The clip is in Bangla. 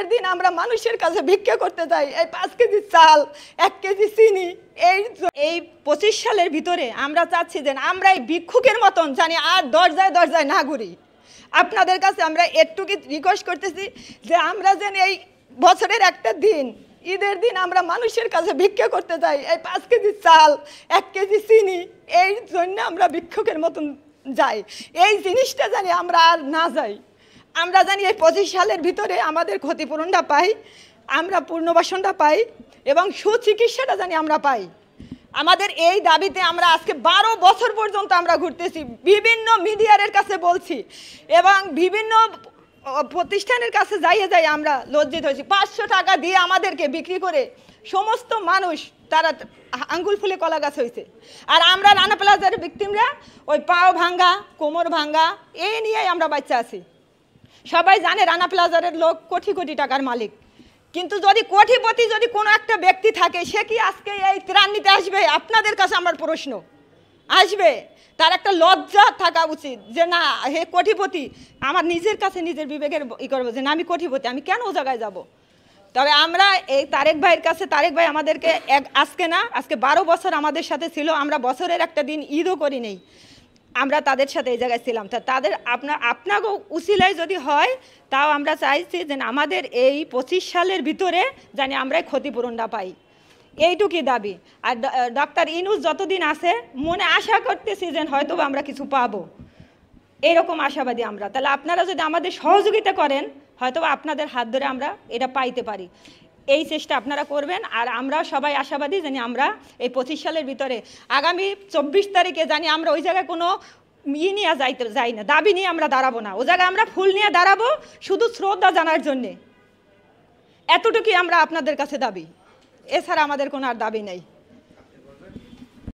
ঈদের দিন আমরা মানুষের কাছে ভিক্ষা করতে যাই, এই 5 কেজি চাল 1 কেজি চিনি। এই 25 সালের ভিতরে আমরা চাচ্ছি যে আমরা এই ভিক্ষুকের মতন জানি আর দরজায় দরজায় না ঘুরি। আপনাদের কাছে আমরা একটুকু রিকোয়েস্ট করতেছি যে আমরা যেন এই বছরের একটা দিন, ঈদের দিন আমরা মানুষের কাছে ভিক্ষা করতে যাই, এই 5 কেজি চাল 1 কেজি চিনি, এই জন্য আমরা ভিক্ষুকের মতন যাই। এই জিনিসটা জানি আমরা আর না যাই। আমরা জানি এই 25 সালের ভিতরে আমাদের ক্ষতিপূরণটা পাই, আমরা পুনর্বাসনটা পাই এবং সুচিকিৎসাটা জানি আমরা পাই। আমাদের এই দাবিতে আমরা আজকে 12 বছর পর্যন্ত আমরা ঘুরতেছি, বিভিন্ন মিডিয়ার কাছে বলছি এবং বিভিন্ন প্রতিষ্ঠানের কাছে যাই আমরা লজ্জিত হয়েছি। 500 টাকা দিয়ে আমাদেরকে বিক্রি করে সমস্ত মানুষ তারা আঙ্গুল ফুলে কলা গাছ হয়েছে। আর আমরা রানা প্লাজার ভিকটিমরা ওই পাও ভাঙ্গা, কোমর ভাঙ্গা এই নিয়েই আমরা বাচ্চা আছি। সবাই জানে রানা প্লাজারের লোক কোটি কোটি টাকার মালিক, কিন্তু যদি কোটিপতি যদি কোনো একটা ব্যক্তি থাকে সে কি আজকে এই ত্রাণ নিতে আসবে? আপনাদের কাছে আমার প্রশ্ন, আসবে? তার একটা লজ্জা থাকা উচিত যে না, হে কোটিপতি, আমার নিজের কাছে নিজের বিবেকের করবো যে না, আমি কোটিপতি, আমি কেন ও জায়গায় যাব? তবে আমরা এই তারেক ভাইয়ের কাছে, তারেক ভাই আমাদেরকে আজকে না, আজকে 12 বছর আমাদের সাথে ছিল। আমরা বছরের একটা দিন ঈদও করি নেই, আমরা তাদের সাথে এই জায়গায় ছিলাম। তা তাদের আপনাকেও উসিলায় যদি হয় তাও আমরা চাইছি যে আমাদের এই 25 সালের ভিতরে জানি আমরা ক্ষতিপূরণটা পাই, এইটুকুই দাবি। আর ডক্টর ইনুস যতদিন আছে মনে আশা করতেছি যে হয়তো আমরা কিছু পাবো, এইরকম আশাবাদী আমরা। তাহলে আপনারা যদি আমাদের সহযোগিতা করেন হয়তো আপনাদের হাত ধরে আমরা এটা পাইতে পারি, এই চেষ্টা আপনারা করবেন। আর আমরা সবাই আশাবাদী জানি আমরা এই 25 সালের ভিতরে আগামী 24 তারিখে জানি আমরা ওই জায়গায় কোনো নিয়ে যাই না, দাবি নিয়ে আমরা দাঁড়াবো না। ওই জায়গায় আমরা ফুল নিয়ে দাঁড়াবো শুধু শ্রদ্ধা জানার জন্যে। এতটুকুই আমরা আপনাদের কাছে দাবি, এছাড়া আমাদের কোনো আর দাবি নেই।